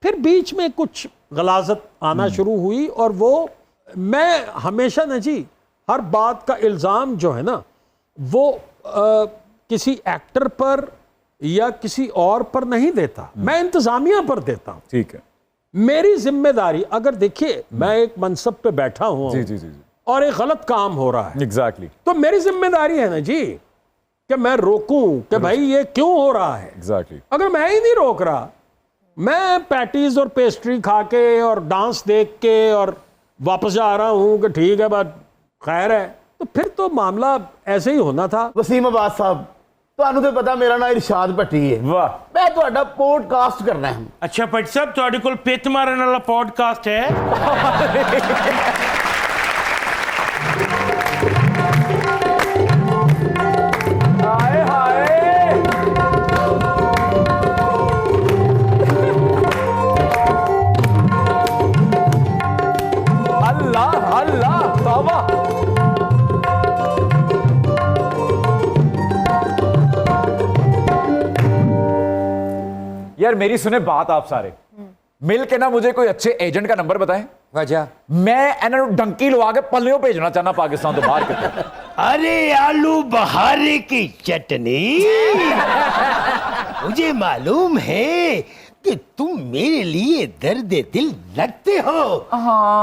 फिर बीच में कुछ गलाजत आना शुरू हुई और वो मैं हमेशा न जी हर बात का इल्ज़ाम जो है ना वो किसी एक्टर पर या किसी और पर नहीं देता, मैं इंतज़ामिया पर देता हूँ। ठीक है। मेरी जिम्मेदारी, अगर देखिए मैं एक मनसब पे बैठा हूँ जी जी जी जी। और एक गलत काम हो रहा है एग्जैक्टली, तो मेरी जिम्मेदारी है ना जी कि मैं रोकूं कि भाई ये क्यों हो रहा है। एग्जैक्टली। अगर मैं ही नहीं रोक रहा, मैं पैटीज और पेस्ट्री खा के और डांस देख के और वापस जा रहा हूं कि ठीक है बात खैर है, तो फिर तो मामला ऐसे ही होना था। वसीम अब्बास साहब, ਤੁਹਾਨੂੰ ਤੇ ਪਤਾ ਮੇਰਾ ਨਾਮ ਇਰਸ਼ਾਦ ਭੱਟੀ ਹੈ। वाह। ਮੈਂ ਤੁਹਾਡਾ ਪੋਡਕਾਸਟ ਕਰਨਾ ਹੈ। अच्छा भट्ट साहब ਤੁਹਾਡੇ ਕੋਲ ਪਿੱਤ ਮਾਰਨ ਵਾਲਾ ਪੋਡਕਾਸਟ ਹੈ? हाय हाय। अल्लाह अल्लाह तौबा। यार मेरी सुने बात, आप सारे मिल के ना मुझे कोई अच्छे एजेंट का नंबर बताएं। वजह मैं इन्होंने डंकी लगा के पल्लियों भेजना चाहना पाकिस्तान तो बाहर के। अरे आलू बहारे की चटनी, मुझे मालूम है कि तुम मेरे लिए दर्द दिल लगते हो,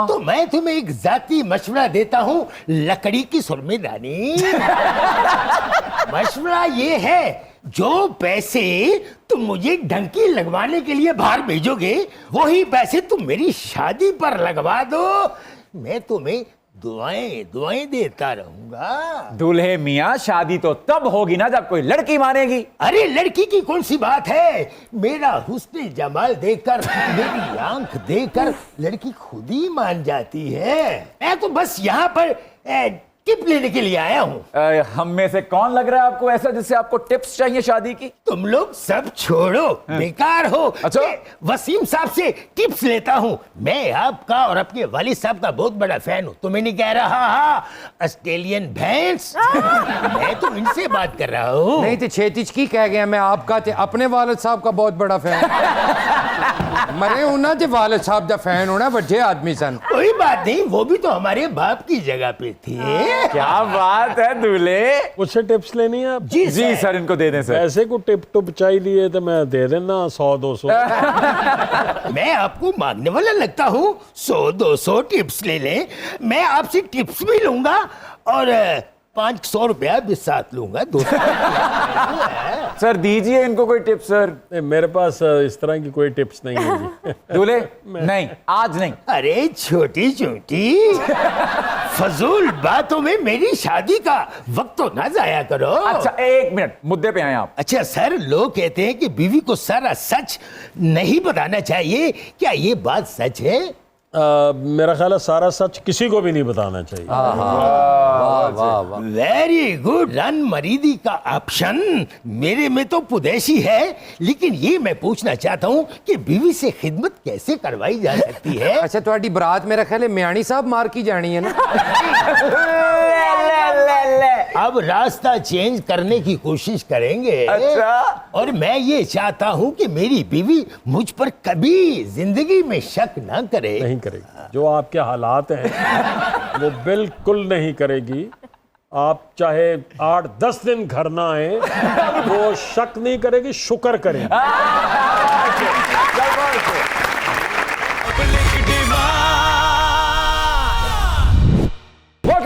तो मैं तुम्हें एक जाती मशवरा देता हूँ लकड़ी की सुरमे रानी। मशवरा ये है, जो पैसे तुम मुझे डंकी लगवाने के लिए बाहर भेजोगे वही पैसे तुम मेरी शादी पर लगवा दो, मैं तुम्हें दुआएं दुआएं देता रहूंगा। दूल्हे मियाँ शादी तो तब होगी ना जब कोई लड़की मानेगी। अरे लड़की की कौन सी बात है, मेरा हुस्न जमाल देखकर, मेरी आंख देखकर लड़की खुद ही मान जाती है। मैं तो बस यहाँ पर टिप लेने के लिए आया हूँ। हम में से कौन लग रहा है आपको ऐसा जिससे आपको टिप्स चाहिए शादी की? तुम लोग सब छोड़ो, बेकार हो। अच्छा। मैं वसीम साहब से टिप्स लेता हूँ। मैं आपका और आपके वालिद साहब का बहुत बड़ा फैन हूँ, तुम्हें नहीं कह रहा। हाँ, ऑस्ट्रेलियन भैंस, मैं तो इनसे बात कर रहा हूँ। नहीं तो छेतिच की कह गया, मैं आपका ते अपने वालिद साहब का बहुत बड़ा फैन। मरे उन्हें ते वालिद साहब का फैन होना बड़े आदमी सन। कोई बात नहीं, वो भी तो हमारे बाप की जगह पे थे। क्या बात है दूल्हे। मुझसे टिप्स लेनी है आप? जी जी सर, इनको दे दें सर। ऐसे को टिप टुप चाहिए तो मैं दे देना 100-200। मैं आपको मांगने वाला लगता हूँ, 100-200 टिप्स ले लें। मैं आपसे टिप्स भी लूंगा और 500 रुपया भी साथ लूंगा। 200 सर दीजिए इनको कोई टिप्स सर। नहीं, मेरे पास इस तरह की कोई टिप्स नहीं है जी। दूल्हे नहीं, आज नहीं। अरे छोटी छोटी फजूल बातों में मेरी शादी का वक्त तो ना जाया करो। अच्छा एक मिनट, मुद्दे पे आए आप। अच्छा सर, लोग कहते हैं कि बीवी को सारा सच नहीं बताना चाहिए, क्या ये बात सच है? मेरा ख्याल है सारा सच किसी को भी नहीं बताना चाहिए। Very good. रन मरीदी का ऑप्शन मेरे में तो पुदेशी है, लेकिन ये मैं पूछना चाहता हूँ कि बीवी से खिदमत कैसे करवाई जा सकती है? अच्छा तुम्हारी बरात मेरा ख्याल है म्याणी साहब मार की जानी है ना। अब रास्ता चेंज करने की कोशिश करेंगे। अच्छा। और मैं ये चाहता हूँ कि मेरी बीवी मुझ पर कभी जिंदगी में शक ना करे। नहीं करेगी, जो आपके हालात हैं वो बिल्कुल नहीं करेगी। आप चाहे 8-10 दिन घर ना आए, वो शक नहीं करेगी, शुक्र करेगी।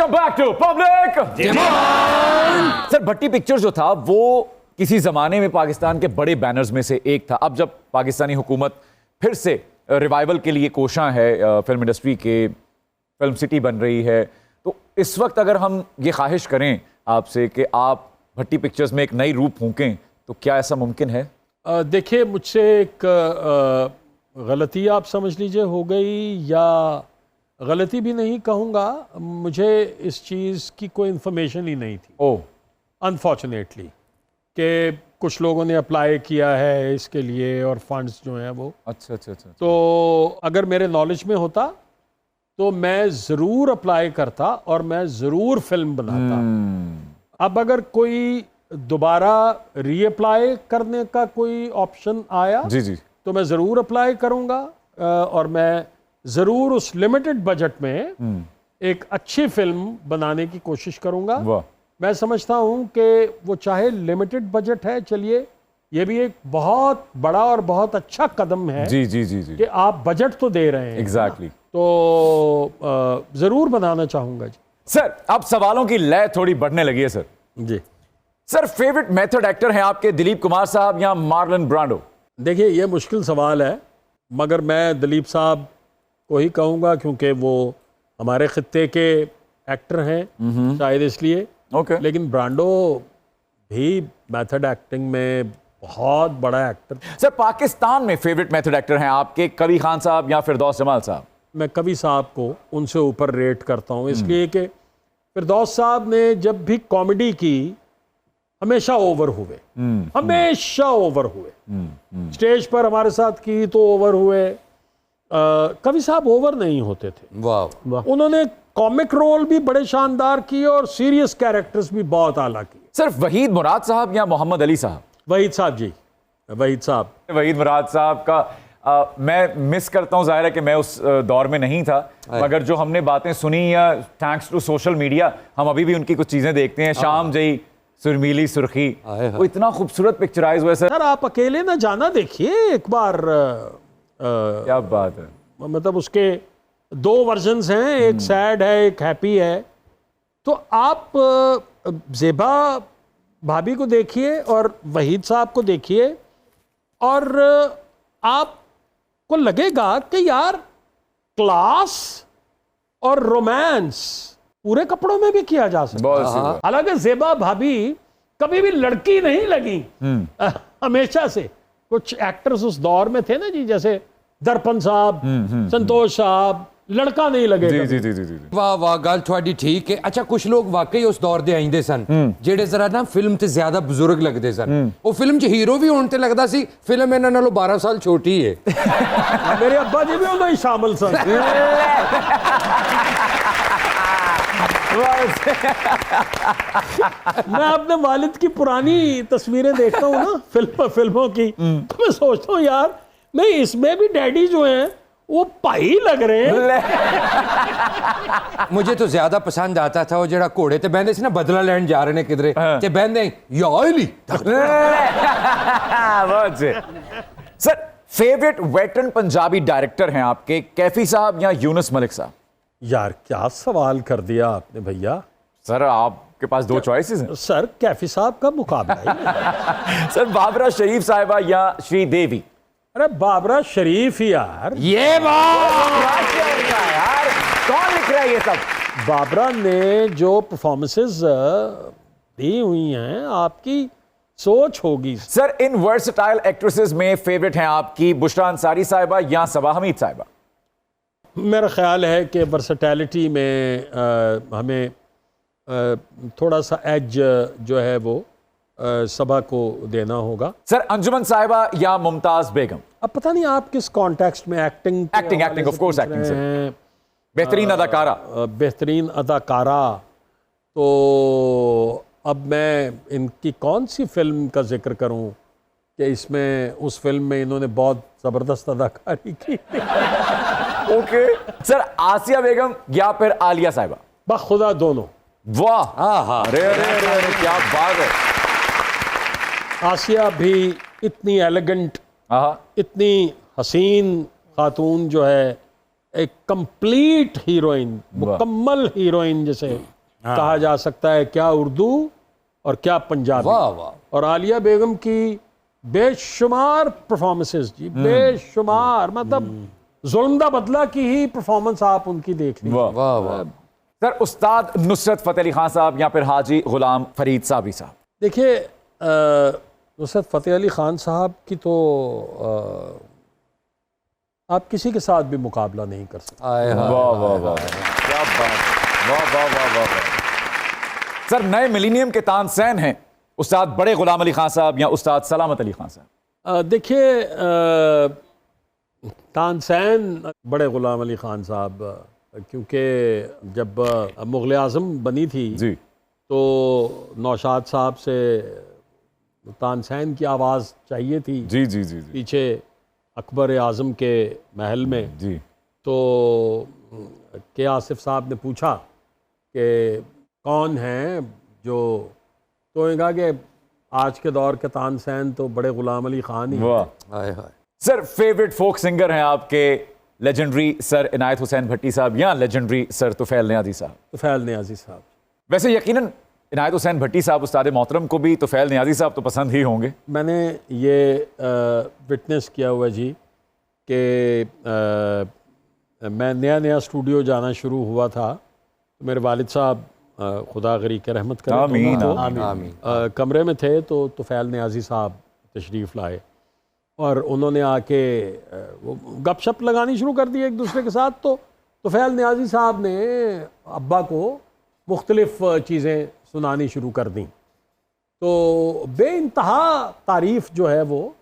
Welcome back to public demand. Sir Bhatti picture जो था वो किसी जमाने में पाकिस्तान के बड़े बैनर्स में से एक था। अब जब पाकिस्तानी हुकूमत फिर से रिवाइवल के लिए कोशां है, फिल्म इंडस्ट्री के फिल्म सिटी बन रही है, तो इस वक्त अगर हम ये ख्वाहिश करें आपसे कि आप भट्टी पिक्चर्स में एक नई रूप फूंकें तो क्या ऐसा मुमकिन है? देखिए, मुझसे एक गलती आप समझ लीजिए हो गई, या गलती भी नहीं कहूँगा, मुझे इस चीज़ की कोई इन्फॉर्मेशन ही नहीं थी। ओह, अनफॉर्चुनेटली कि कुछ लोगों ने अप्लाई किया है इसके लिए और फंड्स जो हैं वो, अच्छा। तो अगर मेरे नॉलेज में होता तो मैं ज़रूर अप्लाई करता और मैं ज़रूर फिल्म बनाता। अब अगर कोई दोबारा रीअप्लाई करने का कोई ऑप्शन आया जी तो मैं ज़रूर अप्लाई करूँगा और मैं ज़रूर उस लिमिटेड बजट में एक अच्छी फिल्म बनाने की कोशिश करूँगा। वाह, मैं समझता हूँ कि वो चाहे लिमिटेड बजट है, चलिए ये भी एक बहुत बड़ा और बहुत अच्छा कदम है जी कि आप बजट तो दे रहे हैं। एग्जैक्टली। तो ज़रूर बनाना चाहूँगा जी। सर अब सवालों की लय थोड़ी बढ़ने लगी है सर। जी सर फेवरेट मेथड एक्टर हैं आपके दिलीप कुमार साहब या मार्लन ब्रांडो? देखिए, ये मुश्किल सवाल है, मगर मैं दिलीप साहब को ही कहूँगा क्योंकि वो हमारे खित्ते के एक्टर हैं, शायद इसलिए। ओके। लेकिन ब्रांडो भी मेथड एक्टिंग में बहुत बड़ा एक्टर। सर पाकिस्तान में फेवरेट मेथड एक्टर हैं आपके कबीर खान साहब या फिरदौस जमाल साहब? मैं कबीर साहब को उनसे ऊपर रेट करता हूँ, इसलिए कि फिरदौस साहब ने जब भी कॉमेडी की हमेशा ओवर हुए, हमेशा ओवर हुए। स्टेज पर हमारे साथ की तो ओवर हुए, कबीर साहब ओवर नहीं होते थे। वाह। उन्होंने कॉमिक रोल भी बड़े शानदार किए और सीरियस कैरेक्टर्स भी बहुत आला किए। सिर्फ वहीद मुराद साहब या मोहम्मद अली साहब? वहीद साहब जी, वहीद साहब। वहीद मुराद साहब का मैं मिस करता हूं, जाहिर है कि मैं उस दौर में नहीं था, मगर जो हमने बातें सुनी या थैंक्स टू सोशल मीडिया हम अभी भी उनकी कुछ चीजें देखते हैं। शाम जई सुरमीली सुर्खी, वो इतना खूबसूरत पिक्चराइज हुआ सर। आप अकेले ना जाना देखिए एक बार। क्या बात है। मतलब उसके 2 वर्जन्स हैं, एक सैड है एक हैप्पी है। तो आप ज़ेबा भाभी को देखिए और वहीद साहब को देखिए और आपको लगेगा कि यार क्लास और रोमांस पूरे कपड़ों में भी किया जा सकता है। हालांकि ज़ेबा भाभी कभी भी लड़की नहीं लगी, हमेशा से। कुछ एक्टर्स उस दौर में थे ना जी, जैसे दर्पण साहब, संतोष साहब, लड़का नहीं लगे। जी। वाह वाह, गल थोड़ी ठीक है। अच्छा, कुछ लोग वाकई उस दौर दे आइंदे सन जेड़े जरा ना फिल्म ते ज्यादा बुजुर्ग लगदे सन। वो फिल्म च हीरो भी होण ते लगदा सी फिल्म इन्हां नालों 12 साल छोटी है। मेरे अब्बा जी भी उन्हें शामिल सन। मैं अपने वालिद की पुरानी तस्वीरें देखता हूँ ना फिल्मों की, तो मैं सोचता हूँ यार मैं इसमें भी डैडी जो हैं वो भाई लग रहे हैं। मुझे तो ज्यादा पसंद आता था वो जरा घोड़े ते बहंदे सी ना, बदला लैन जा रहे ने किधरे ते बहंदे या ओली। Sir favourite veteran Punjabi director हैं आपके कैफी साहब या यूनुस मलिक साहब? यार क्या सवाल कर दिया आपने भैया। सर आपके पास 2 चॉइसेस हैं। सर कैफी साहब का मुकाबला ही। सर बाबरा शरीफ साहिबा या श्रीदेवी? अरे बाबरा शरीफ ही यार। ये बात यार कौन लिख रहा है ये सब? बाबरा ने जो परफॉर्मेंसेस दी हुई हैं, आपकी सोच होगी। सर इन वर्सटाइल एक्ट्रेसेस में फेवरेट हैं आपकी बुशरा अंसारी साहिबा या सबा हमीद साहिबा? मेरा ख्याल है कि वर्सटैलिटी में हमें थोड़ा सा एज जो है वो सबा को देना होगा। सर अंजुमन साहिबा या मुमताज बेगम? अब पता नहीं आप किस कॉन्टेक्स्ट में acting of course acting sir. बेहतरीन अदाकारा। बेहतरीन अदाकारा। तो अब मैं इनकी कौन सी फिल्म का जिक्र करूं कि इसमें उस फिल्म में इन्होंने बहुत ज़बरदस्त अदाकारी की। ओके सर आसिया बेगम या फिर आलिया साहिबा? बखुदा दोनों। वाह, अरे क्या बात है। आसिया भी इतनी एलिगेंट, इतनी हसीन खातून जो है, एक कंप्लीट हीरोइन, मुकम्मल हीरोइन जिसे कहा जा सकता है, क्या उर्दू और क्या पंजाबी। वाह वाह। और आलिया बेगम की बेशुमार परफॉर्मेंसेस जी, बेशुमार, मतलब जुल्म दा बदला की ही परफॉर्मेंस आप उनकी देख लीजिए। वाह वाह। सर उस्ताद नुसरत फतेह अली खान साहब या फिर हाजी गुलाम फरीद साहबी साहब? देखिए नुसरत फतेह अली खान साहब की तो आप किसी के साथ भी मुकाबला नहीं कर सकते। वाह वाह वाह, क्या बात, वाह वाह वाह वाह वाह। सर नए मिलीनियम के तानसेन हैं उस्ताद बड़े गुलाम अली खान साहब या उस्ताद सलामत अली खान साहब? देखिए तानसेन बड़े गुलाम अली खान साहब, क्योंकि जब मुग़ल आज़म बनी थी जी, तो नौशाद साहब से तानसेन की आवाज़ चाहिए थी जी जी जी जी पीछे अकबर आज़म के महल में। जी। तो के आसिफ साहब ने पूछा कि कौन हैं जो, तो उन्होंने कहा कि आज के दौर के तानसेन तो बड़े गुलाम अली खान ही हैं। वाह। हाय हाय। सर फेवरेट फोक सिंगर हैं आपके लेजेंडरी सर इनायत हुसैन भट्टी साहब या लेजेंडरी सर तुफैल नियाज़ी साहब? तुफैल नियाज़ी साहब। वैसे यकीनन इनायत हुसैन भट्टी साहब उस्ताद मोहतरम को भी तुफैल नियाज़ी साहब तो पसंद ही होंगे। मैंने ये विटनेस किया हुआ जी कि मैं नया स्टूडियो जाना शुरू हुआ था, तो मेरे वालिद साहब खुदा गरीक रहमत करें, आमीन, तो आमीन। कमरे में थे तो तुफैल नियाज़ी साहब तशरीफ़ लाए और उन्होंने आके वो गपशप लगानी शुरू कर दी एक दूसरे के साथ। तो तुफैल नियाज़ी साहब ने अब्बा को मुख्तलिफ़ चीज़ें सुनानी शुरू कर दी। तो बेइंतहा तारीफ़ जो है वो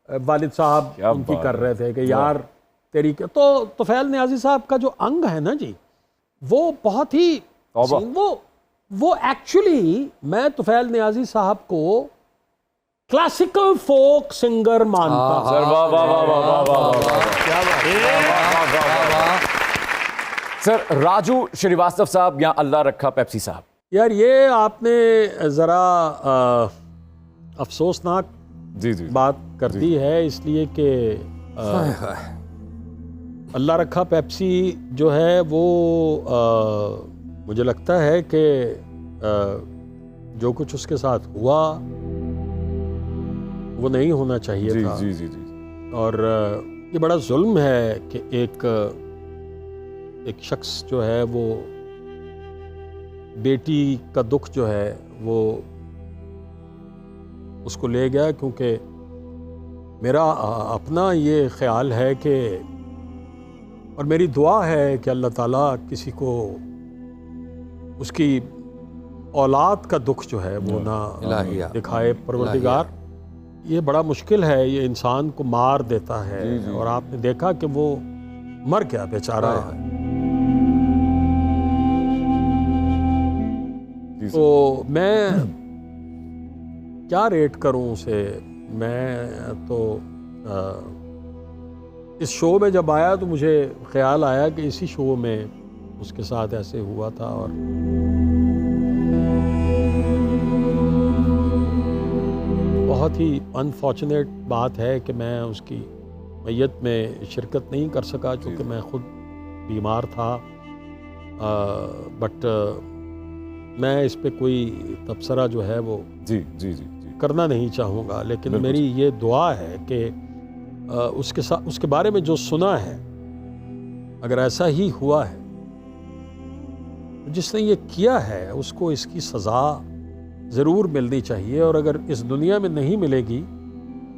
वालिद साहब क्या उनकी बात कर है। रहे थे कि यार तेरी तो तुफैल नियाज़ी साहब का जो अंग है ना जी, वो बहुत ही वो एक्चुअली, मैं तुफैल नियाज़ी साहब को क्लासिकल फोक सिंगर मानता हूं। सर वाह वाह वाह वाह वाह वाह वाह, क्या बात। सर राजू श्रीवास्तव साहब या अल्लाह रखा पेप्सी साहब? यार ये आपने ज़रा अफसोसनाक जी जी बात कर दी है, इसलिए कि अल्लाह रखा पेप्सी जो है वो मुझे लगता है कि जो कुछ उसके साथ हुआ वो नहीं होना चाहिए जी था। जी जी जी। और ये बड़ा जुल्म है कि एक शख्स जो है वो बेटी का दुख जो है वो उसको ले गया, क्योंकि मेरा अपना ये ख्याल है कि, और मेरी दुआ है कि अल्लाह ताला किसी को उसकी औलाद का दुख जो है वो ना दिखाए परवरदिगार। ये बड़ा मुश्किल है, ये इंसान को मार देता है। जी, जी। और आपने देखा कि वो मर गया बेचारा। तो मैं क्या रेट करूं उसे? मैं तो इस शो में जब आया तो मुझे ख्याल आया कि इसी शो में उसके साथ ऐसे हुआ था। और बहुत ही अनफॉर्चुनेट बात है कि मैं उसकी मैयत में शिरकत नहीं कर सका, क्योंकि मैं खुद बीमार था। बट मैं इस पे कोई तबसरा जो है वो जी जी जी जी करना नहीं चाहूँगा, लेकिन मेरी ये दुआ है कि उसके साथ, उसके बारे में जो सुना है, अगर ऐसा ही हुआ है, जिसने ये किया है उसको इसकी सज़ा ज़रूर मिलनी चाहिए। और अगर इस दुनिया में नहीं मिलेगी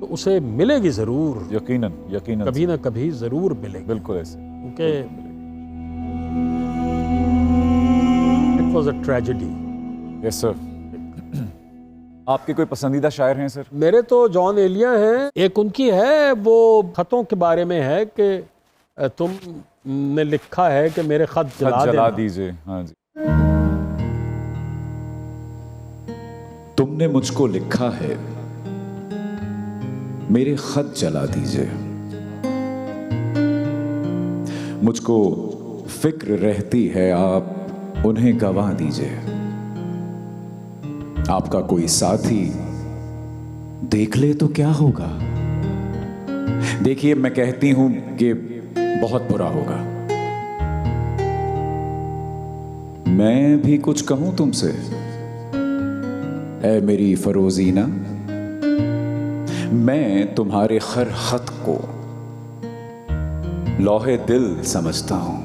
तो उसे मिलेगी ज़रूर, यकीनन यकीनन कभी ना कभी ज़रूर मिलेगी। बिल्कुल ऐसे। क्योंकि it was a tragedy. Yes sir. आपके कोई पसंदीदा शायर हैं सर? मेरे तो जॉन एलिया हैं। एक उनकी है, वो खतों के बारे में है कि तुमने लिखा है कि मेरे खत जला दीजिए। हाँ जी। तुमने मुझको लिखा है मेरे खत जला दीजिए, मुझको फिक्र रहती है आप उन्हें गवा दीजिए, आपका कोई साथी देख ले तो क्या होगा। देखिए मैं कहती हूं कि बहुत बुरा होगा। मैं भी कुछ कहूं तुमसे, ऐ मेरी फरोजीना। मैं तुम्हारे हर खत को लोहे दिल समझता हूं।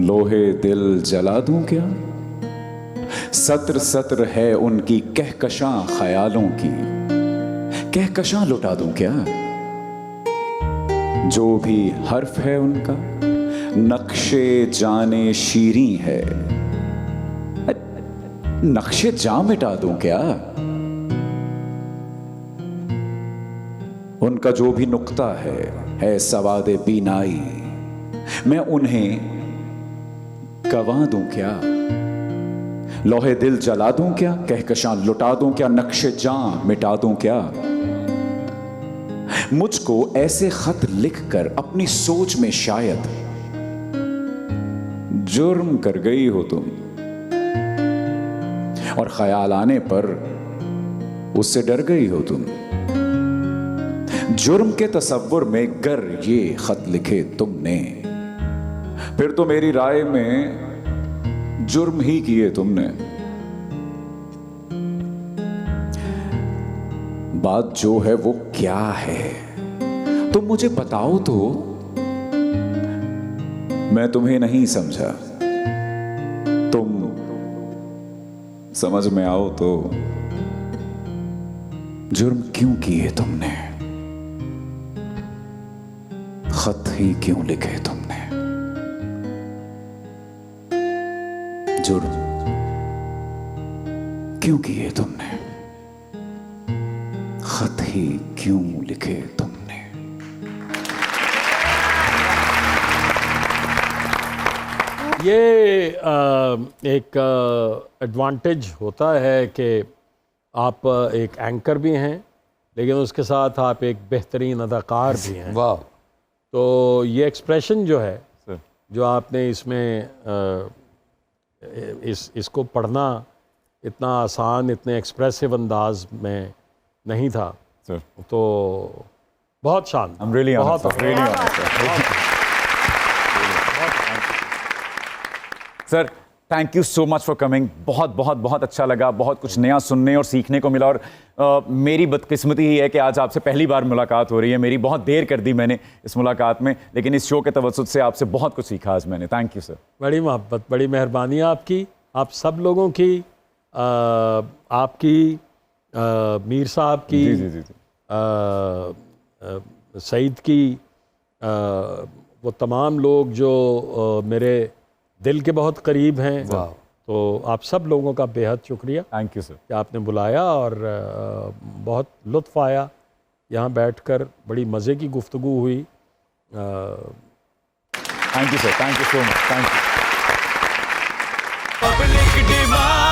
लोहे दिल जला दूं क्या? सत्र सत्र है उनकी कहकशां ख्यालों की, कहकशां लुटा दूं क्या? जो भी हर्फ है उनका नक्शे जाने शीरी है, नक्शे जा मिटा दूं क्या? उनका जो भी नुक्ता है सवादे बीनाई, मैं उन्हें गवा दूं क्या? लोहे दिल जला दूं क्या? कहकशां लुटा दूं क्या? नक्शे जां मिटा दूं क्या? मुझको ऐसे खत लिखकर अपनी सोच में शायद जुर्म कर गई हो तुम, और ख्याल आने पर उससे डर गई हो तुम। जुर्म के तसव्वुर में गर ये खत लिखे तुमने, फिर तो मेरी राय में जुर्म ही किए तुमने। बात जो है वो क्या है तुम मुझे बताओ तो। मैं तुम्हें नहीं समझा, तुम समझ में आओ तो। जुर्म क्यों किए तुमने? खत ही क्यों लिखे तुमने? जुर्म क्यों किए तुमने? खत ही क्यों लिखे तुमने? ये एक एडवांटेज होता है कि आप एक एंकर भी हैं, लेकिन उसके साथ आप एक बेहतरीन अदाकार भी हैं। वाह। तो ये एक्सप्रेशन जो है, जो आपने इसमें इसको पढ़ना इतना आसान, इतने एक्सप्रेसिव अंदाज में नहीं था। तो बहुत शान। Sir, thank you so much for coming. बहुत बहुत बहुत अच्छा लगा, बहुत कुछ नया सुनने और सीखने को मिला। और मेरी बदकिस्मती ही है कि आज आपसे पहली बार मुलाकात हो रही है मेरी। बहुत देर कर दी मैंने इस मुलाकात में, लेकिन इस शो के तवज्जुद से आपसे बहुत कुछ सीखा आज मैंने। Thank you sir. बड़ी मोहब्बत, बड़ी मेहरबानी आपकी, आप सब लोगों की, आपकी, मीर साहब की, जी जी जी जी। सईद की, वो तमाम लोग जो मेरे दिल के बहुत करीब हैं। तो आप सब लोगों का बेहद शुक्रिया। थैंक यू सर कि आपने बुलाया, और बहुत लुत्फ़ आया यहाँ बैठकर। बड़ी मज़े की गुफ्तगू हुई। Thank you sir, thank you so much, thank you. Public demand